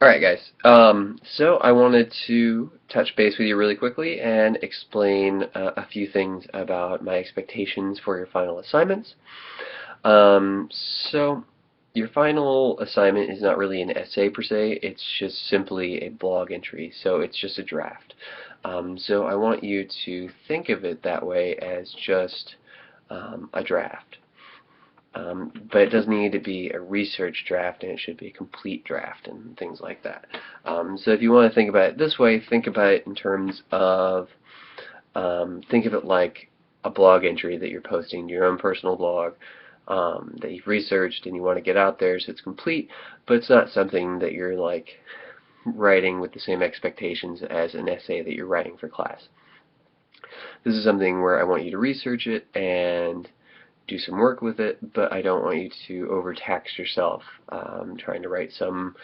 Alright guys, so I wanted to touch base with you really quickly and explain a few things about my expectations for your final assignments. So your final assignment is not really an essay per se, it's just simply a blog entry, so it's just a draft. So I want you to think of it that way as just a draft. But it doesn't need to be a research draft, and it should be a complete draft and things like that. So if you want to think about it this way, think about it in terms of, think of it like a blog entry that you're posting to your own personal blog that you've researched and you want to get out there so it's complete, but it's not something that you're like writing with the same expectations as an essay that you're writing for class. This is something where I want you to research it and do some work with it, but I don't want you to overtax yourself trying to write some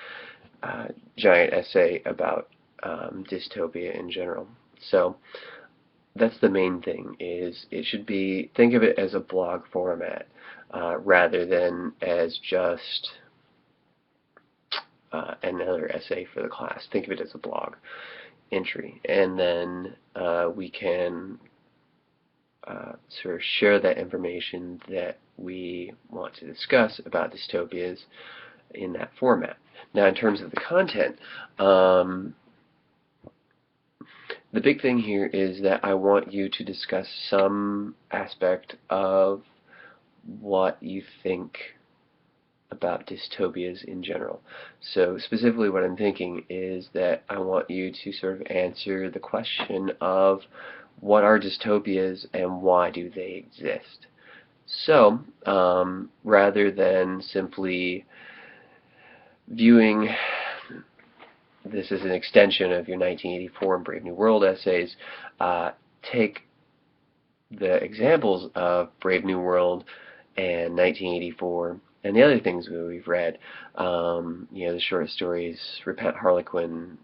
giant essay about dystopia in general. So that's the main thing, is it should be, think of it as a blog format rather than as just another essay for the class. Think of it as a blog entry, and then we can sort of share that information that we want to discuss about dystopias in that format. Now, in terms of the content, the big thing here is that I want you to discuss some aspect of what you think about dystopias in general. So specifically what I'm thinking is that I want you to sort of answer the question of what are dystopias and why do they exist. So rather than simply viewing this as an extension of your 1984 and Brave New World essays, take the examples of Brave New World and 1984 and the other things we've read, the short stories, Repent Harlequin,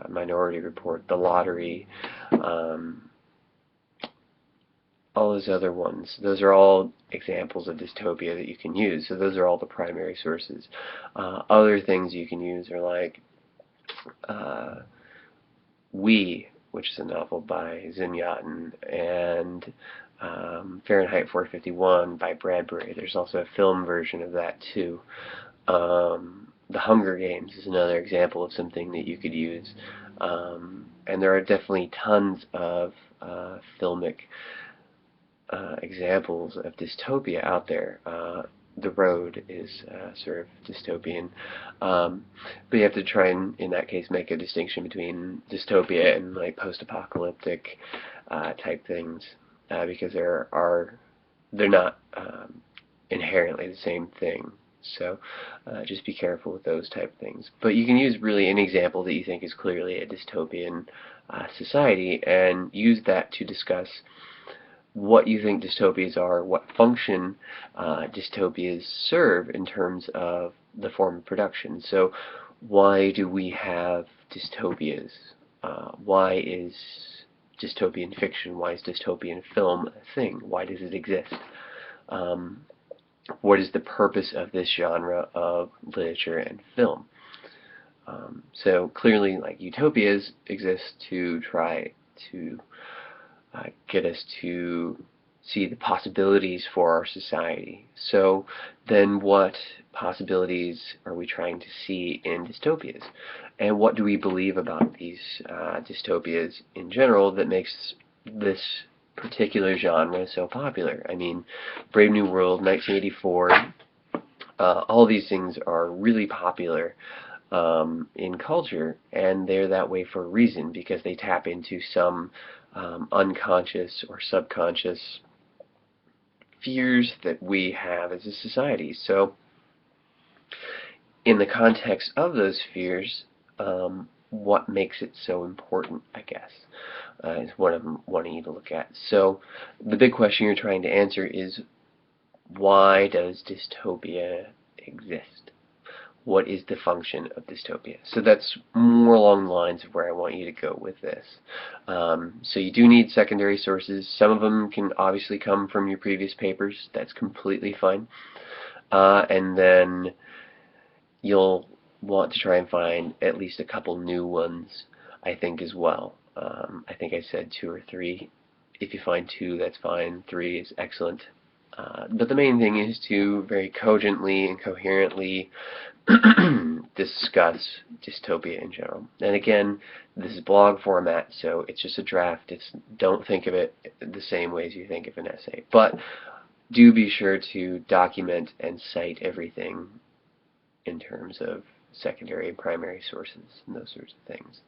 Minority Report, The Lottery, all those other ones. Those are all examples of dystopia that you can use. So those are all the primary sources. Other things you can use are like We, which is a novel by Zinyatin, and Fahrenheit 451 by Bradbury. There's also a film version of that too. The Hunger Games is another example of something that you could use. And there are definitely tons of filmic examples of dystopia out there. The Road is sort of dystopian, but you have to try and, in that case, make a distinction between dystopia and like post-apocalyptic type things, because they're not inherently the same thing. So just be careful with those type of things. But you can use really an example that you think is clearly a dystopian society and use that to discuss what you think dystopias are, what function dystopias serve in terms of the form of production. So why do we have dystopias? Why is dystopian fiction, why is dystopian film a thing? Why does it exist? What is the purpose of this genre of literature and film? So clearly, like, utopias exist to try to get us to see the possibilities for our society. So then what possibilities are we trying to see in dystopias? And what do we believe about these dystopias in general that makes this particular genre so popular? I mean, Brave New World, 1984, all these things are really popular in culture, and they're that way for a reason, because they tap into some unconscious or subconscious fears that we have as a society. So in the context of those fears, what makes it so important, I guess, is what I'm wanting you to look at. So the big question you're trying to answer is, why does dystopia exist? What is the function of dystopia? So that's more along the lines of where I want you to go with this. So you do need secondary sources. Some of them can obviously come from your previous papers. That's completely fine. And then you'll want to try and find at least a couple new ones, I think, as well. I think I said 2 or 3. If you find 2, that's fine. 3 is excellent. But the main thing is to very cogently and coherently discuss dystopia in general. And again, this is blog format, so it's just a draft. Don't think of it the same way as you think of an essay. But do be sure to document and cite everything in terms of secondary and primary sources and those sorts of things.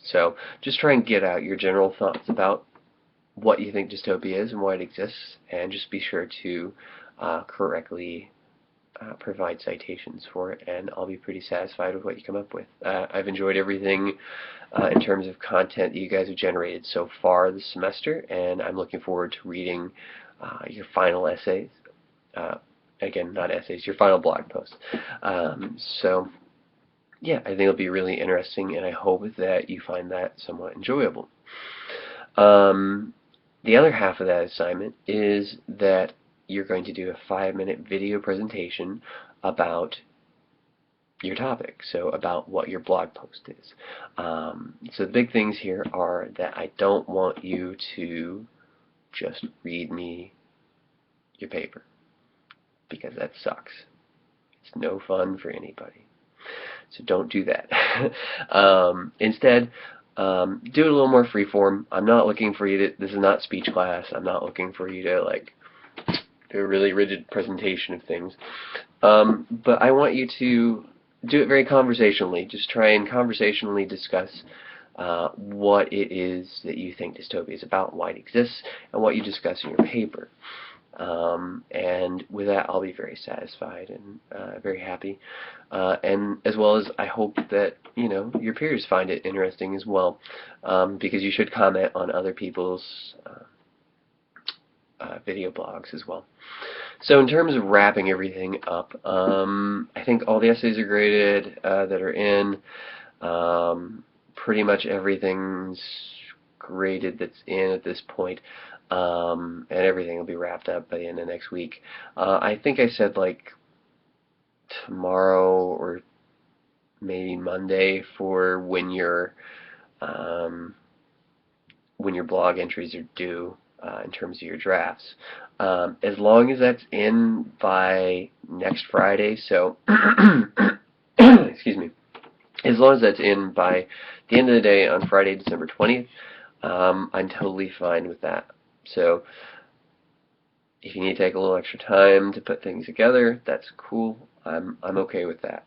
So just try and get out your general thoughts about what you think dystopia is and why it exists, and just be sure to correctly provide citations for it, and I'll be pretty satisfied with what you come up with. I've enjoyed everything in terms of content that you guys have generated so far this semester, and I'm looking forward to reading your final essays. Again, not essays, your final blog post. So yeah, I think it'll be really interesting, and I hope that you find that somewhat enjoyable. The other half of that assignment is that you're going to do a 5-minute video presentation about your topic, so about what your blog post is. So the big things here are that I don't want you to just read me your paper, because that sucks. It's no fun for anybody. So don't do that. Instead, do it a little more freeform. I'm not looking for you to, this is not speech class, I'm not looking for you to like do a really rigid presentation of things. But I want you to do it very conversationally. Just try and conversationally discuss what it is that you think dystopia is about, why it exists, and what you discuss in your paper. And with that, I'll be very satisfied and very happy. And as well as I hope that your peers find it interesting as well, because you should comment on other people's video blogs as well. So in terms of wrapping everything up, I think all the essays are graded that are in. Pretty much everything's graded that's in at this point. And everything will be wrapped up by the end of next week. I think I said like tomorrow or maybe Monday for when your blog entries are due in terms of your drafts. As long as that's in by next Friday, so excuse me, as long as that's in by the end of the day on Friday, December 20th, I'm totally fine with that. So if you need to take a little extra time to put things together, that's cool. I'm okay with that.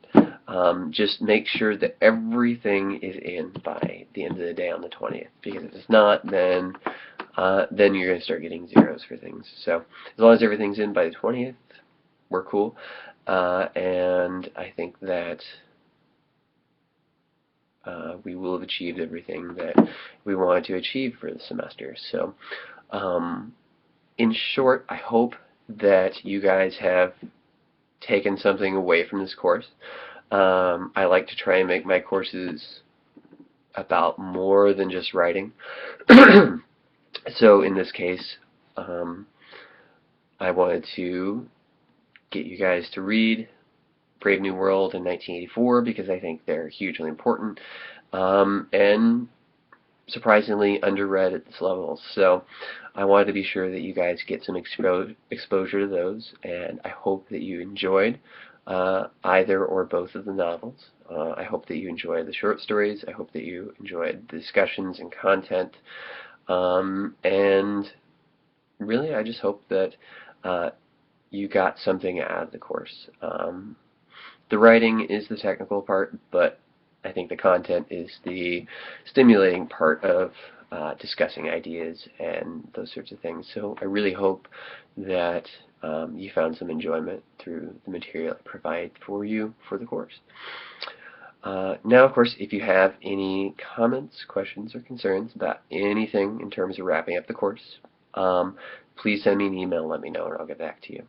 Just make sure that everything is in by the end of the day on the 20th, because if it's not, then you're going to start getting zeros for things. So as long as everything's in by the 20th, we're cool. And I think that we will have achieved everything that we wanted to achieve for the semester. So in short, I hope that you guys have taken something away from this course. I like to try and make my courses about more than just writing. So in this case, I wanted to get you guys to read Brave New World in 1984 because I think they're hugely important and surprisingly underread at this level. So I wanted to be sure that you guys get some exposure to those, and I hope that you enjoyed either or both of the novels. I hope that you enjoyed the short stories. I hope that you enjoyed the discussions and content. And really, I just hope that you got something out of the course. The writing is the technical part, but I think the content is the stimulating part of discussing ideas and those sorts of things. So I really hope that you found some enjoyment through the material I provide for you for the course. Now, of course, if you have any comments, questions, or concerns about anything in terms of wrapping up the course, please send me an email and let me know, and I'll get back to you.